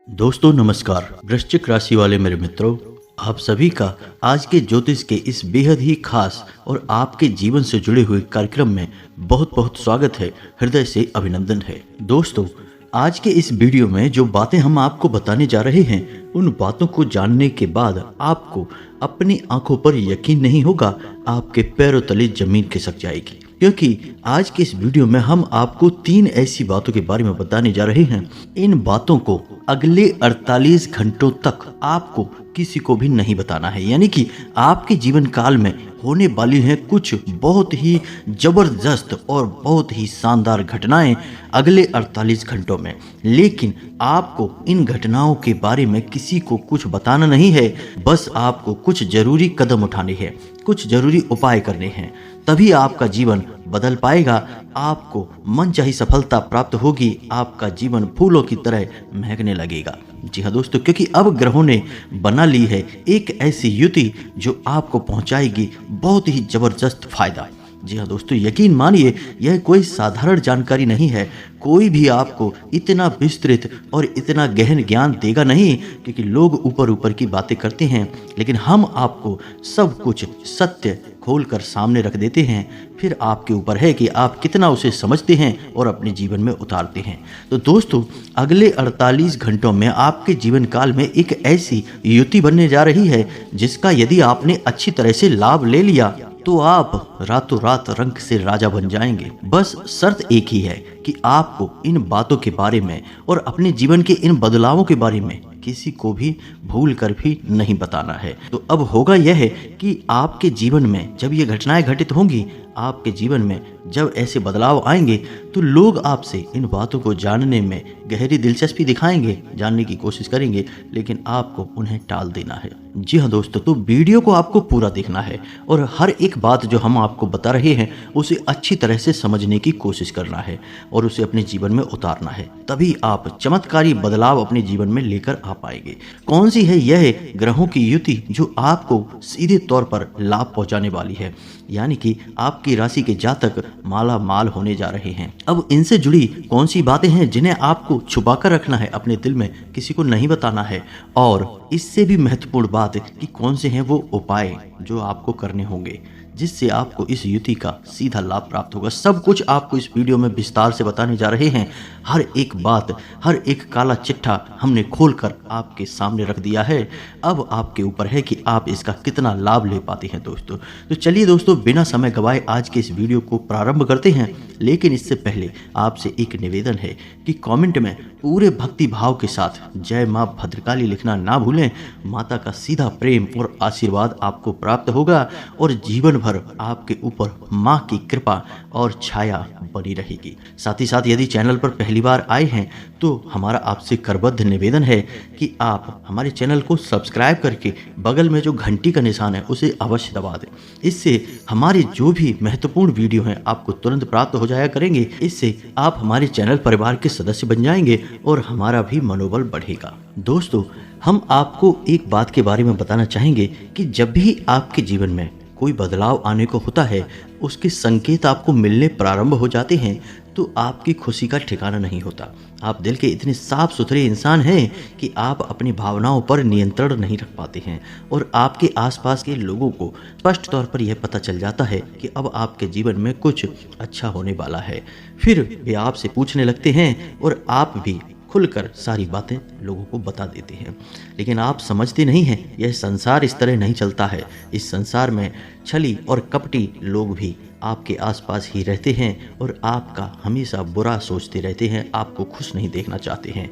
दोस्तों नमस्कार। वृश्चिक राशि वाले मेरे मित्रों, आप सभी का आज के ज्योतिष के इस बेहद ही खास और आपके जीवन से जुड़े हुए कार्यक्रम में बहुत बहुत स्वागत है, हृदय से अभिनंदन है। दोस्तों, आज के इस वीडियो में जो बातें हम आपको बताने जा रहे हैं, उन बातों को जानने के बाद आपको अपनी आंखों पर यकीन नहीं होगा, आपके पैरों तले जमीन खिसक जाएगी। क्योंकि आज के इस वीडियो में हम आपको 3 ऐसी बातों के बारे में बताने जा रहे हैं। इन बातों को अगले 48 घंटों तक आपको किसी को भी नहीं बताना है। यानी कि आपके जीवन काल में होने वाली हैं कुछ बहुत ही जबरदस्त और बहुत ही शानदार घटनाएं अगले 48 घंटों में। लेकिन आपको इन घटनाओं के बारे में किसी को कुछ बताना नहीं है। बस आपको कुछ जरूरी कदम उठाने हैं, कुछ जरूरी उपाय करने हैं, तभी आपका जीवन बदल पाएगा। आपको मनचाही सफलता प्राप्त होगी, आपका जीवन फूलों की तरह महकने लगेगा। जी हाँ दोस्तों, क्योंकि अब ग्रहों ने बना ली है एक ऐसी युति जो आपको पहुंचाएगी बहुत ही जबरदस्त फायदा। जी हाँ दोस्तों, यकीन मानिए यह कोई साधारण जानकारी नहीं है। कोई भी आपको इतना विस्तृत और इतना गहन ज्ञान देगा नहीं, क्योंकि लोग ऊपर ऊपर की बातें करते हैं, लेकिन हम आपको सब कुछ सत्य खोलकर सामने रख देते हैं। फिर आपके ऊपर है कि आप कितना उसे समझते हैं और अपने जीवन में उतारते हैं। तो दोस्तों, अगले 48 घंटों में आपके जीवन काल में एक ऐसी युति बनने जा रही है जिसका यदि आपने अच्छी तरह से लाभ ले लिया तो आप रातों रात रंग से राजा बन जाएंगे। बस शर्त एक ही है कि आपको इन बातों के बारे में और अपने जीवन के इन बदलावों के बारे में किसी को भी भूल कर भी नहीं बताना है। तो अब होगा यह है कि आपके जीवन में जब ये घटनाएं घटित होंगी, आपके जीवन में जब ऐसे बदलाव आएंगे, तो लोग आपसे इन बातों को जानने में गहरी दिलचस्पी दिखाएंगे, जानने की कोशिश करेंगे, लेकिन आपको उन्हें टाल देना है। जी हाँ दोस्तों, तो वीडियो को आपको पूरा देखना है और हर एक बात जो हम आपको बता रहे हैं उसे अच्छी तरह से समझने की कोशिश करना है और उसे अपने जीवन में उतारना है। तभी आप चमत्कारी बदलाव अपने जीवन में लेकर आ पाएंगे। कौन सी है यह ग्रहों की युति जो आपको सीधे तौर पर लाभ पहुंचाने वाली है, यानी कि आपकी राशि के जातक माला माल होने जा रहे हैं। अब इनसे जुड़ी कौन सी बातें हैं जिन्हें आपको छुपा कर रखना है, अपने दिल में किसी को नहीं बताना है, और इससे भी महत्वपूर्ण बात कि कौन से हैं वो उपाय जो आपको करने होंगे जिससे आपको इस युति का सीधा लाभ प्राप्त होगा। सब कुछ आपको इस वीडियो में विस्तार से बताने जा रहे हैं। हर एक बात, हर एक काला चिट्ठा हमने खोलकर आपके सामने रख दिया है। अब आपके ऊपर है कि आप इसका कितना लाभ ले पाते हैं दोस्तों। तो चलिए दोस्तों, बिना समय गवाए आज के इस वीडियो को प्रारंभ करते हैं। लेकिन इससे पहले आपसे एक निवेदन है कि कमेंट में पूरे भक्ति भाव के साथ जय माँ भद्रकाली लिखना ना भूलें। माता का सीधा प्रेम और आशीर्वाद आपको प्राप्त होगा और जीवन भर आपके ऊपर माँ की कृपा और छाया बनी रहेगी। साथ ही साथ यदि चैनल पर पहली बार आए हैं तो हमारा आपसे करबद्ध निवेदन है कि आप हमारे चैनल को सब्सक्राइब करके बगल में जो घंटी का निशान है उसे अवश्य दबा दें। इससे हमारे जो भी महत्वपूर्ण वीडियो हैं आपको तुरंत प्राप्त हो जाया करेंगे। इससे आप हमारे चैनल परिवार के सदस्य बन जाएंगे और हमारा भी मनोबल बढ़ेगा। दोस्तों, हम आपको एक बात के बारे में बताना चाहेंगे कि जब भी आपके जीवन में कोई बदलाव आने को होता है, उसके संकेत आपको मिलने प्रारंभ हो जाते हैं, तो आपकी खुशी का ठिकाना नहीं होता। आप दिल के इतने साफ सुथरे इंसान हैं कि आप अपनी भावनाओं पर नियंत्रण नहीं रख पाते हैं और आपके आसपास के लोगों को स्पष्ट तौर पर यह पता चल जाता है कि अब आपके जीवन में कुछ अच्छा होने वाला है। फिर वे आपसे पूछने लगते हैं और आप भी खुलकर सारी बातें लोगों को बता देते हैं। लेकिन आप समझते नहीं हैं, यह संसार इस तरह नहीं चलता है। इस संसार में छली और कपटी लोग भी आपके आसपास ही रहते हैं और आपका हमेशा बुरा सोचते रहते हैं, आपको खुश नहीं देखना चाहते हैं।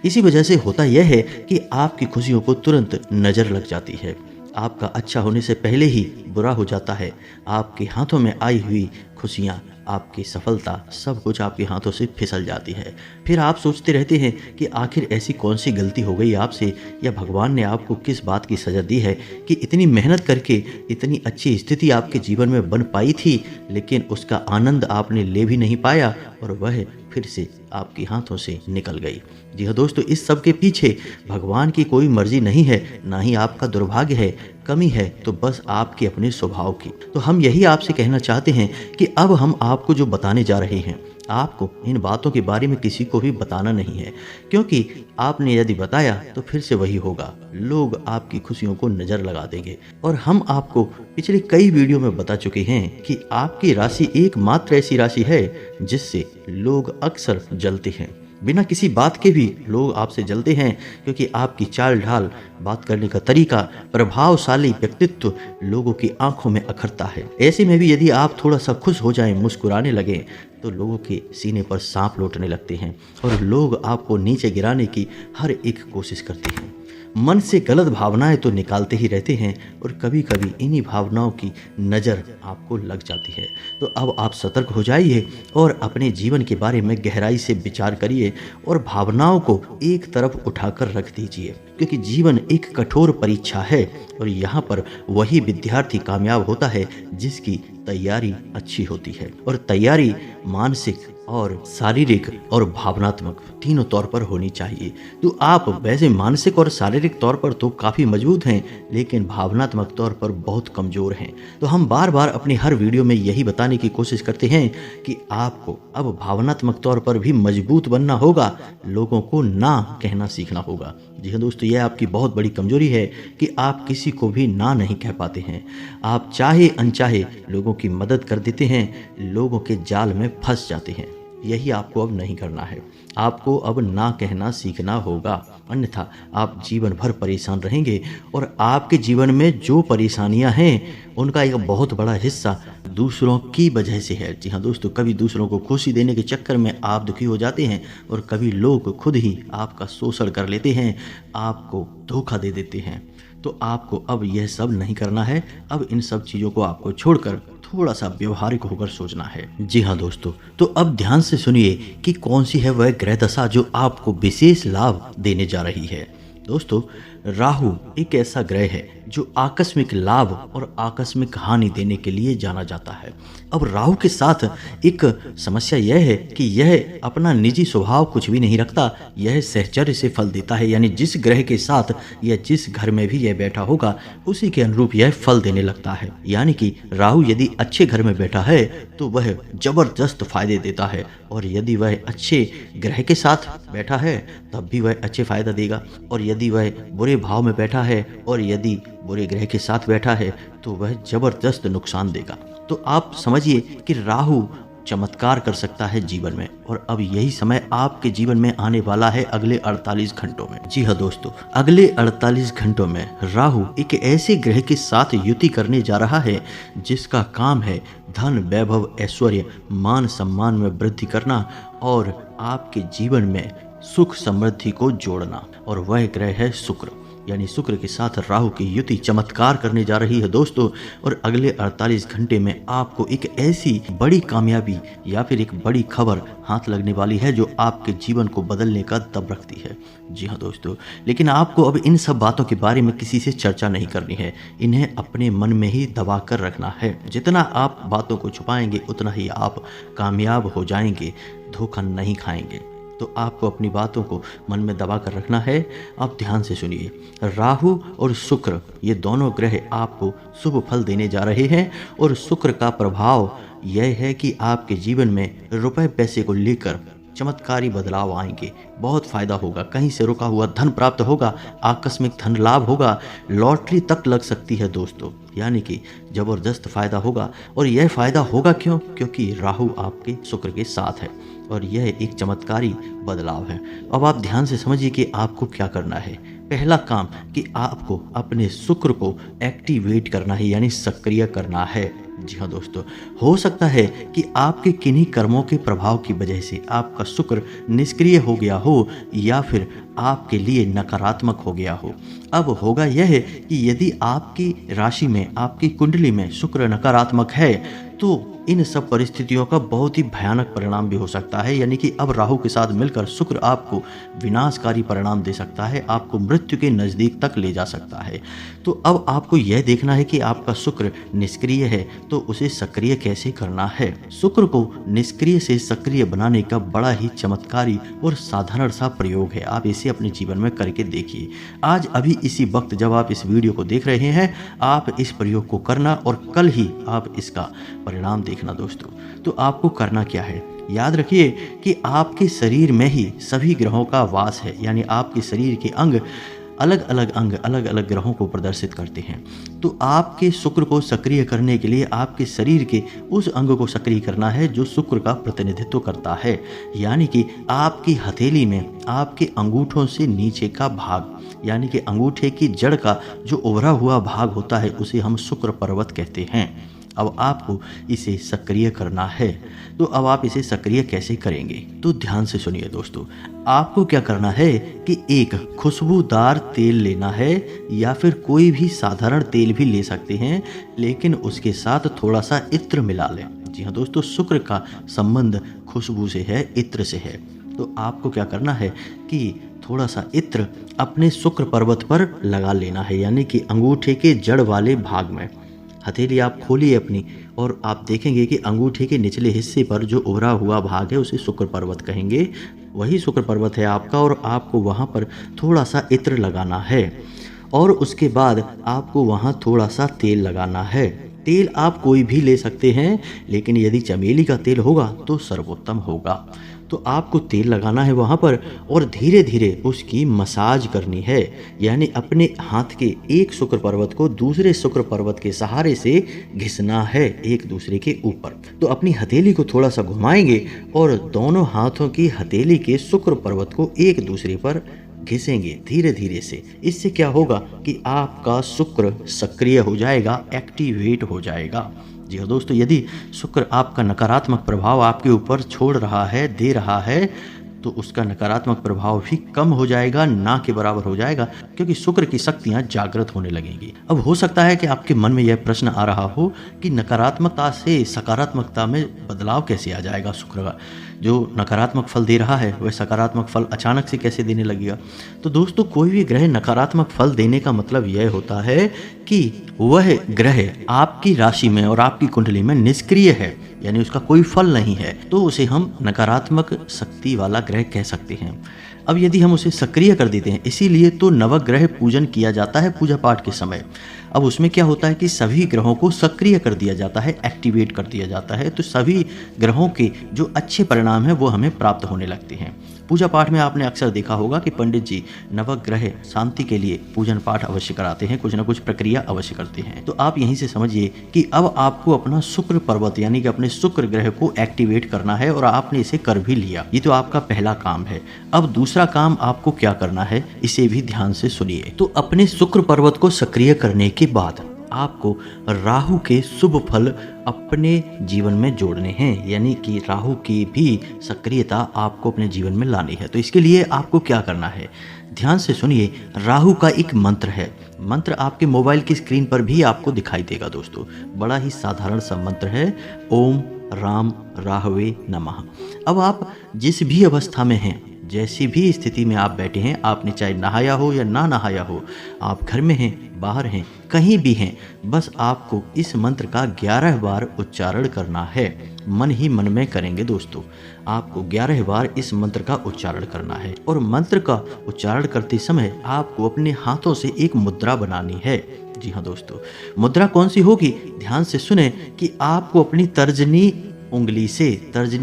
इसी वजह से होता यह है कि आपकी खुशियों को तुरंत नज़र लग जाती है। आपका अच्छा होने से पहले ही बुरा हो जाता है। आपके हाथों में आई हुई खुशियाँ, आपकी सफलता, सब कुछ आपके हाथों से फिसल जाती है। फिर आप सोचते रहते हैं कि आखिर ऐसी कौन सी गलती हो गई आपसे, या भगवान ने आपको किस बात की सज़ा दी है कि इतनी मेहनत करके इतनी अच्छी स्थिति आपके जीवन में बन पाई थी, लेकिन उसका आनंद आपने ले भी नहीं पाया और वह फिर से आपके हाथों से निकल गई। जी हाँ दोस्तों, इस सब के पीछे भगवान की कोई मर्जी नहीं है, ना ही आपका दुर्भाग्य है। कमी है तो बस आपके अपने स्वभाव की। तो हम यही आपसे कहना चाहते हैं कि अब हम आपको जो बताने जा रहे हैं आपको इन बातों के बारे में किसी को भी बताना नहीं है, क्योंकि आपने यदि बताया तो फिर से वही होगा, लोग आपकी खुशियों को नज़र लगा देंगे। और हम आपको पिछले कई वीडियो में बता चुके हैं कि आपकी राशि एकमात्र ऐसी राशि है जिससे लोग अक्सर जलते हैं। बिना किसी बात के भी लोग आपसे जलते हैं, क्योंकि आपकी चाल ढाल, बात करने का तरीका, प्रभावशाली व्यक्तित्व लोगों की आंखों में अखरता है। ऐसे में भी यदि आप थोड़ा सा खुश हो जाएं, मुस्कुराने लगें, तो लोगों के सीने पर सांप लौटने लगते हैं और लोग आपको नीचे गिराने की हर एक कोशिश करते हैं। मन से गलत भावनाएं तो निकालते ही रहते हैं और कभी कभी इन्हीं भावनाओं की नज़र आपको लग जाती है। तो अब आप सतर्क हो जाइए और अपने जीवन के बारे में गहराई से विचार करिए और भावनाओं को एक तरफ उठाकर रख दीजिए, क्योंकि जीवन एक कठोर परीक्षा है और यहाँ पर वही विद्यार्थी कामयाब होता है जिसकी तैयारी अच्छी होती है। और तैयारी मानसिक और शारीरिक और भावनात्मक तीनों तौर पर होनी चाहिए। तो आप वैसे मानसिक और शारीरिक तौर पर तो काफ़ी मजबूत हैं, लेकिन भावनात्मक तौर पर बहुत कमज़ोर हैं। तो हम बार बार अपनी हर वीडियो में यही बताने की कोशिश करते हैं कि आपको अब भावनात्मक तौर पर भी मजबूत बनना होगा, लोगों को ना कहना सीखना होगा। जी हाँ दोस्तों, यह आपकी बहुत बड़ी कमजोरी है कि आप किसी को भी ना नहीं कह पाते हैं। आप चाहे अनचाहे लोगों की मदद कर देते हैं, लोगों के जाल में फंस जाते हैं। यही आपको अब नहीं करना है। आपको अब ना कहना सीखना होगा, अन्यथा आप जीवन भर परेशान रहेंगे और आपके जीवन में जो परेशानियां हैं उनका एक बहुत बड़ा हिस्सा दूसरों की वजह से है। जी हाँ दोस्तों, कभी दूसरों को खुशी देने के चक्कर में आप दुखी हो जाते हैं और कभी लोग खुद ही आपका शोषण कर लेते हैं, आपको धोखा दे देते हैं। तो आपको अब यह सब नहीं करना है। अब इन सब चीज़ों को आपको छोड़कर थोड़ा सा व्यवहारिक होकर सोचना है। जी हाँ दोस्तों, तो अब ध्यान से सुनिए कि कौन सी है वह ग्रह दशा जो आपको विशेष लाभ देने जा रही है। दोस्तों, राहु एक ऐसा ग्रह है जो आकस्मिक लाभ और आकस्मिक हानि देने के लिए जाना जाता है। अब राहु के साथ एक समस्या यह है कि यह अपना निजी स्वभाव कुछ भी नहीं रखता, यह सहचर्य से फल देता है। यानी जिस ग्रह के साथ या जिस घर में भी यह बैठा होगा उसी के अनुरूप यह फल देने लगता है। यानी कि राहु यदि अच्छे घर में बैठा है तो वह जबरदस्त फायदे देता है, और यदि वह अच्छे ग्रह के साथ बैठा है तब भी वह अच्छे फायदा देगा, और यदि वह बुरे भाव में बैठा है और यदि बुरे ग्रह के साथ बैठा है तो वह जबरदस्त नुकसान देगा। तो आप समझिए कि राहु चमत्कार कर सकता है जीवन में, और अब यही समय आपके जीवन में आने वाला है अगले 48 घंटों में। जी हाँ दोस्तों, अगले 48 घंटों में राहु एक ऐसे ग्रह के साथ युति करने जा रहा है जिसका काम है धन, वैभव, ऐश्वर्य, मान सम्मान में वृद्धि करना और आपके जीवन में सुख समृद्धि को जोड़ना। और वह ग्रह है शुक्र। यानी शुक्र के साथ राहु की युति चमत्कार करने जा रही है दोस्तों। और अगले 48 घंटे में आपको एक ऐसी बड़ी कामयाबी या फिर एक बड़ी खबर हाथ लगने वाली है जो आपके जीवन को बदलने का दम रखती है। जी हाँ दोस्तों, लेकिन आपको अब इन सब बातों के बारे में किसी से चर्चा नहीं करनी है, इन्हें अपने मन में ही दबा कर रखना है। जितना आप बातों को छुपाएंगे उतना ही आप कामयाब हो जाएंगे, धोखा नहीं खाएंगे। तो आपको अपनी बातों को मन में दबा कर रखना है। आप ध्यान से सुनिए, राहु और शुक्र ये दोनों ग्रह आपको शुभ फल देने जा रहे हैं, और शुक्र का प्रभाव यह है कि आपके जीवन में रुपए पैसे को लेकर चमत्कारी बदलाव आएंगे, बहुत फायदा होगा, कहीं से रुका हुआ धन प्राप्त होगा, आकस्मिक धन लाभ होगा, लॉटरी तक लग सकती है दोस्तों। यानी कि जबरदस्त फायदा होगा। और यह फायदा होगा क्यों? क्योंकि राहु आपके शुक्र के साथ है और यह एक चमत्कारी बदलाव है। अब आप ध्यान से समझिए कि आपको क्या करना है। पहला काम कि आपको अपने शुक्र को एक्टिवेट करना है, यानी सक्रिय करना है। जी हाँ दोस्तों, हो सकता है कि आपके किन्हीं कर्मों के प्रभाव की वजह से आपका शुक्र निष्क्रिय हो गया हो या फिर आपके लिए नकारात्मक हो गया हो। अब होगा यह है कि यदि आपकी राशि में, आपकी कुंडली में शुक्र नकारात्मक है तो इन सब परिस्थितियों का बहुत ही भयानक परिणाम भी हो सकता है। यानी कि अब राहु के साथ मिलकर शुक्र आपको विनाशकारी परिणाम दे सकता है, आपको मृत्यु के नज़दीक तक ले जा सकता है। तो अब आपको यह देखना है कि आपका शुक्र निष्क्रिय है तो उसे सक्रिय कैसे करना है। शुक्र को निष्क्रिय से सक्रिय बनाने का बड़ा ही चमत्कारी और साधारण सा प्रयोग है, आप इसे अपने जीवन में करके देखिए। आज अभी इसी वक्त जब आप इस वीडियो को देख रहे हैं, आप इस प्रयोग को करना और कल ही आप इसका परिणाम देखना दोस्तों। तो आपको करना क्या है, याद रखिए कि आपके शरीर में ही सभी ग्रहों का वास है, यानी आपके शरीर के अंग अलग अलग ग्रहों को प्रदर्शित करते हैं। तो आपके शुक्र को सक्रिय करने के लिए आपके शरीर के उस अंग को सक्रिय करना है जो शुक्र का प्रतिनिधित्व करता है, यानी कि आपकी हथेली में आपके अंगूठों से नीचे का भाग, यानी कि अंगूठे की जड़ का जो उभरा हुआ भाग होता है उसे हम शुक्र पर्वत कहते हैं। अब आपको इसे सक्रिय करना है। तो अब आप इसे सक्रिय कैसे करेंगे, तो ध्यान से सुनिए दोस्तों। आपको क्या करना है कि एक खुशबूदार तेल लेना है, या फिर कोई भी साधारण तेल भी ले सकते हैं, लेकिन उसके साथ थोड़ा सा इत्र मिला लें। जी हाँ दोस्तों, शुक्र का संबंध खुशबू से है, इत्र से है। तो आपको क्या करना है कि थोड़ा सा इत्र अपने शुक्र पर्वत पर लगा लेना है, यानी कि अंगूठे के जड़ वाले भाग में। हथेली आप खोलिए अपनी, और आप देखेंगे कि अंगूठे के निचले हिस्से पर जो उभरा हुआ भाग है उसे शुक्र पर्वत कहेंगे। वही शुक्र पर्वत है आपका, और आपको वहाँ पर थोड़ा सा इत्र लगाना है, और उसके बाद आपको वहाँ थोड़ा सा तेल लगाना है। तेल आप कोई भी ले सकते हैं, लेकिन यदि चमेली का तेल होगा तो सर्वोत्तम होगा। तो आपको तेल लगाना है वहाँ पर, और धीरे धीरे उसकी मसाज करनी है, यानी अपने हाथ के एक शुक्र पर्वत को दूसरे शुक्र पर्वत के सहारे से घिसना है एक दूसरे के ऊपर। तो अपनी हथेली को थोड़ा सा घुमाएंगे और दोनों हाथों की हथेली के शुक्र पर्वत को एक दूसरे पर घिसेंगे धीरे धीरे से। इससे क्या होगा कि आपका शुक्र सक्रिय हो जाएगा, एक्टिवेट हो जाएगा। जी हाँ दोस्तों, यदि शुक्र आपका नकारात्मक प्रभाव आपके ऊपर छोड़ रहा है, दे रहा है, तो उसका नकारात्मक प्रभाव भी कम हो जाएगा, ना के बराबर हो जाएगा, क्योंकि शुक्र की शक्तियां जागृत होने लगेंगी। अब हो सकता है कि आपके मन में यह प्रश्न आ रहा हो कि नकारात्मकता से सकारात्मकता में बदलाव कैसे आ जाएगा। शुक्र का जो नकारात्मक फल दे रहा है वह सकारात्मक फल अचानक से कैसे देने लगेगा। तो दोस्तों, कोई भी ग्रह नकारात्मक फल देने का मतलब यह होता है कि वह ग्रह आपकी राशि में और आपकी कुंडली में निष्क्रिय है, यानी उसका कोई फल नहीं है, तो उसे हम नकारात्मक शक्ति वाला ग्रह कह सकते हैं। अब यदि हम उसे सक्रिय कर देते हैं, इसीलिए तो नवग्रह पूजन किया जाता है पूजा पाठ के समय। अब उसमें क्या होता है कि सभी ग्रहों को सक्रिय कर दिया जाता है, एक्टिवेट कर दिया जाता है, तो सभी ग्रहों के जो अच्छे परिणाम हैं वो हमें प्राप्त होने लगते हैं। पूजा पाठ में आपने अक्सर देखा होगा कि पंडित जी नवग्रह शांति के लिए पूजन पाठ अवश्य कराते हैं, कुछ ना कुछ प्रक्रिया अवश्य करते हैं। तो आप यहीं से समझिए कि अब आपको अपना शुक्र पर्वत यानी कि अपने शुक्र ग्रह को एक्टिवेट करना है, और आपने इसे कर भी लिया। ये तो आपका पहला काम है। अब दूसरा काम आपको क्या करना है, इसे भी ध्यान से सुनिए। तो अपने शुक्र पर्वत को सक्रिय करने के बाद आपको राहु के शुभ फल अपने जीवन में जोड़ने हैं, यानी कि राहु की भी सक्रियता आपको अपने जीवन में लानी है। तो इसके लिए आपको क्या करना है, ध्यान से सुनिए। राहु का एक मंत्र है, मंत्र आपके मोबाइल की स्क्रीन पर भी आपको दिखाई देगा दोस्तों। बड़ा ही साधारण सा मंत्र है, ओम राम राहवे नमः। अब आप जिस भी अवस्था में हैं, जैसी भी स्थिति में आप बैठे हैं, आपने चाहे नहाया हो या ना नहाया हो, आप घर में हैं, बाहर हैं, कहीं भी हैं, बस आपको इस मंत्र का 11 बार उच्चारण करना है। मन ही मन में करेंगे दोस्तों, आपको 11 बार इस मंत्र का उच्चारण करना है। और मंत्र का उच्चारण करते समय आपको अपने हाथों से एक मुद्रा बनानी है। जी हाँ दोस्तों, मुद्रा कौन सी होगी, ध्यान से सुने कि आपको अपनी तर्जनी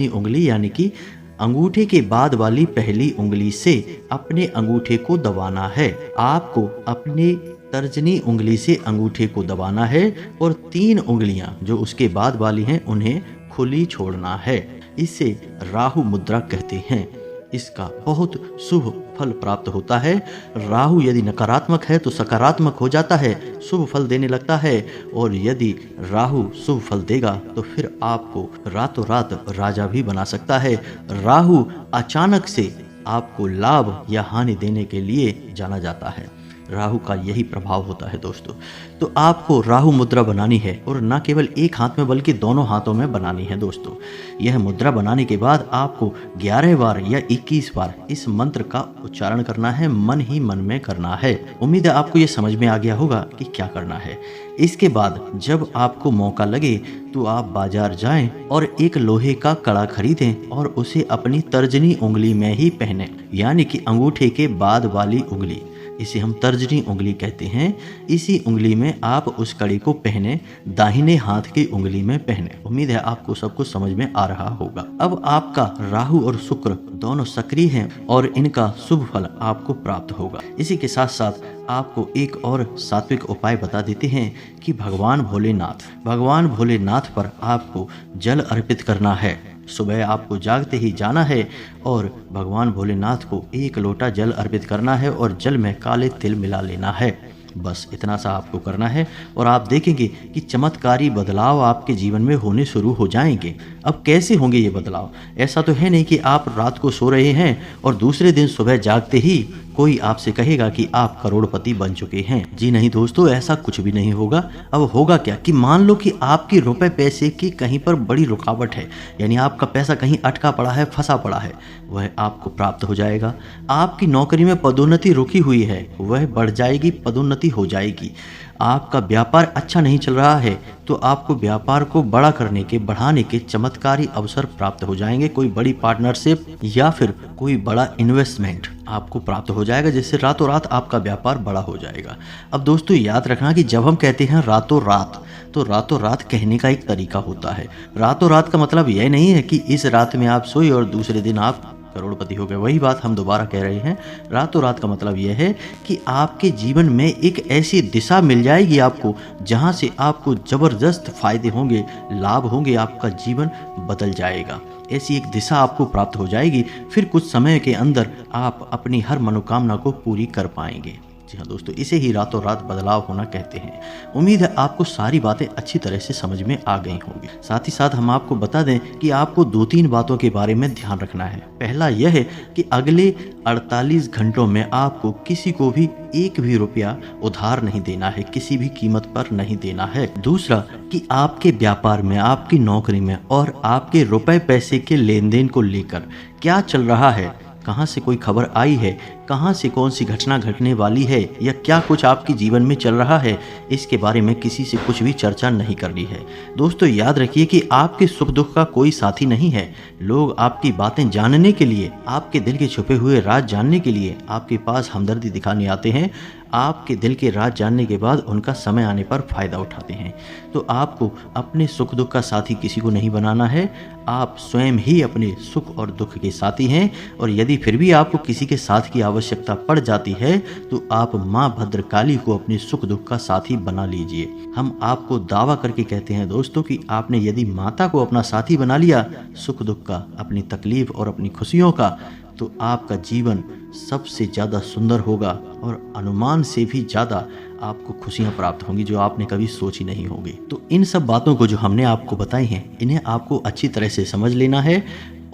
उंगली यानी कि अंगूठे के बाद वाली पहली उंगली से अपने अंगूठे को दबाना है। आपको अपने तर्जनी उंगली से अंगूठे को दबाना है, और 3 उंगलियां जो उसके बाद वाली हैं उन्हें खुली छोड़ना है। इसे राहु मुद्रा कहते हैं। इसका बहुत शुभ फल प्राप्त होता है। राहु यदि नकारात्मक है तो सकारात्मक हो जाता है, शुभ फल देने लगता है, और यदि राहु शुभ फल देगा तो फिर आपको रातों रात राजा भी बना सकता है। राहु अचानक से आपको लाभ या हानि देने के लिए जाना जाता है। राहु का यही प्रभाव होता है दोस्तों। तो आपको राहु मुद्रा बनानी है, और न केवल एक हाथ में बल्कि दोनों हाथों में बनानी है दोस्तों। यह मुद्रा बनाने के बाद आपको 11 बार या 21 बार इस मंत्र का उच्चारण करना है, मन ही मन में करना है। उम्मीद है आपको ये समझ में आ गया होगा कि क्या करना है। इसके बाद जब आपको मौका लगे तो आप बाजार जाएं और एक लोहे का कड़ा खरीदें और उसे अपनी तर्जनी उंगली में ही पहने, यानी कि अंगूठे के बाद वाली उंगली। इसे हम तर्जनी उंगली कहते हैं। इसी उंगली में आप उस कड़ी को पहने, दाहिने हाथ की उंगली में पहने। उम्मीद है आपको सब कुछ समझ में आ रहा होगा। अब आपका राहु और शुक्र दोनों सक्रिय हैं और इनका शुभ फल आपको प्राप्त होगा। इसी के साथ साथ आपको एक और सात्विक उपाय बता देते हैं कि भगवान भोलेनाथ पर आपको जल अर्पित करना है। सुबह आपको जागते ही जाना है और भगवान भोलेनाथ को 1 लोटा जल अर्पित करना है और जल में काले तिल मिला लेना है। बस इतना सा आपको करना है और आप देखेंगे कि चमत्कारी बदलाव आपके जीवन में होने शुरू हो जाएंगे। अब कैसे होंगे ये बदलाव? ऐसा तो है नहीं कि आप रात को सो रहे हैं और दूसरे दिन सुबह जागते ही कोई आपसे कहेगा कि आप करोड़पति बन चुके हैं। जी नहीं दोस्तों, ऐसा कुछ भी नहीं होगा। अब होगा क्या कि मान लो कि आपकी रुपए पैसे की कहीं पर बड़ी रुकावट है, यानी आपका पैसा कहीं अटका पड़ा है, फंसा पड़ा है, वह आपको प्राप्त हो जाएगा। आपकी नौकरी में पदोन्नति रुकी हुई है, वह बढ़ जाएगी, पदोन्नति हो जाएगी। आपका व्यापार अच्छा नहीं चल रहा है तो आपको व्यापार को बड़ा करने के, बढ़ाने के चमत्कारी अवसर प्राप्त हो जाएंगे। कोई बड़ी पार्टनरशिप या फिर कोई बड़ा इन्वेस्टमेंट आपको प्राप्त हो जाएगा, जिससे रातों रात आपका व्यापार बड़ा हो जाएगा। अब दोस्तों याद रखना कि जब हम कहते हैं रातों रात, तो रातों रात कहने का एक तरीका होता है। रातों रात का मतलब यह नहीं है कि इस रात में आप सोए और दूसरे दिन आप करोड़पति हो गए। वही बात हम दोबारा कह रहे हैं। रातों रात का मतलब यह है कि आपके जीवन में एक ऐसी दिशा मिल जाएगी आपको, जहां से आपको जबरदस्त फायदे होंगे, लाभ होंगे, आपका जीवन बदल जाएगा। ऐसी एक दिशा आपको प्राप्त हो जाएगी। फिर कुछ समय के अंदर आप अपनी हर मनोकामना को पूरी कर पाएंगे। जी हाँ दोस्तों, इसे ही रातों रात बदलाव होना कहते हैं। उम्मीद है आपको सारी बातें अच्छी तरह से समझ में आ गई होंगी। साथ ही साथ हम आपको बता दें कि आपको 2-3 बातों के बारे में ध्यान रखना है। पहला यह है कि अगले 48 घंटों में आपको किसी को भी 1 भी रुपया उधार नहीं देना है, किसी भी कीमत पर नहीं देना है। दूसरा कि आपके व्यापार में, आपकी नौकरी में और आपके रुपए पैसे के लेन देन को लेकर क्या चल रहा है, कहाँ से कोई खबर आई है, कहाँ से कौन सी घटना घटने वाली है या क्या कुछ आपके जीवन में चल रहा है, इसके बारे में किसी से कुछ भी चर्चा नहीं करनी है। दोस्तों याद रखिए कि आपके सुख दुख का कोई साथी नहीं है। लोग आपकी बातें जानने के लिए, आपके दिल के छुपे हुए राज जानने के लिए आपके पास हमदर्दी दिखाने आते हैं। आपके दिल के राज जानने के बाद उनका समय आने पर फायदा उठाते हैं। तो आपको अपने सुख दुख का साथी किसी को नहीं बनाना है। आप स्वयं ही अपने सुख और दुख के साथी हैं और यदि फिर भी आपको किसी के साथ की आवश्यकता पड़ जाती है तो आप माँ भद्रकाली को अपने सुख दुख का साथी बना लीजिए। हम आपको दावा करके कहते हैं दोस्तों कि आपने यदि माता को अपना साथी बना लिया सुख दुख का, अपनी तकलीफ और अपनी खुशियों का, तो आपका जीवन सबसे ज़्यादा सुंदर होगा और अनुमान से भी ज़्यादा आपको खुशियां प्राप्त होंगी जो आपने कभी सोची नहीं होगी। तो इन सब बातों को जो हमने आपको बताई हैं, इन्हें आपको अच्छी तरह से समझ लेना है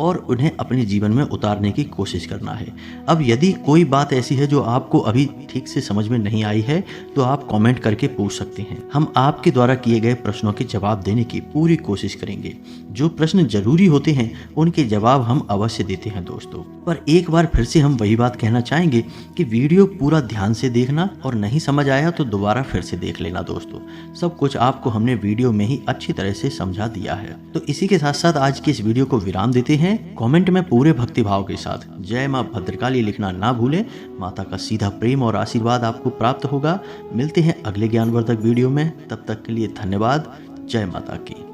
और उन्हें अपने जीवन में उतारने की कोशिश करना है। अब यदि कोई बात ऐसी है जो आपको अभी ठीक से समझ में नहीं आई है तो आप कमेंट करके पूछ सकते हैं। हम आपके द्वारा किए गए प्रश्नों के जवाब देने की पूरी कोशिश करेंगे। जो प्रश्न जरूरी होते हैं उनके जवाब हम अवश्य देते हैं दोस्तों। पर एक बार फिर से हम वही बात कहना चाहेंगे कि वीडियो पूरा ध्यान से देखना और नहीं समझ आया तो दोबारा फिर से देख लेना दोस्तों। सब कुछ आपको हमने वीडियो में ही अच्छी तरह से समझा दिया है। तो इसी के साथ साथ आज की इस वीडियो को विराम देते हैं। कमेंट में पूरे भक्तिभाव के साथ जय मां भद्रकाली लिखना ना भूलें। माता का सीधा प्रेम और आशीर्वाद आपको प्राप्त होगा। मिलते हैं अगले ज्ञानवर्धक वीडियो में, तब तक के लिए धन्यवाद। जय माता की।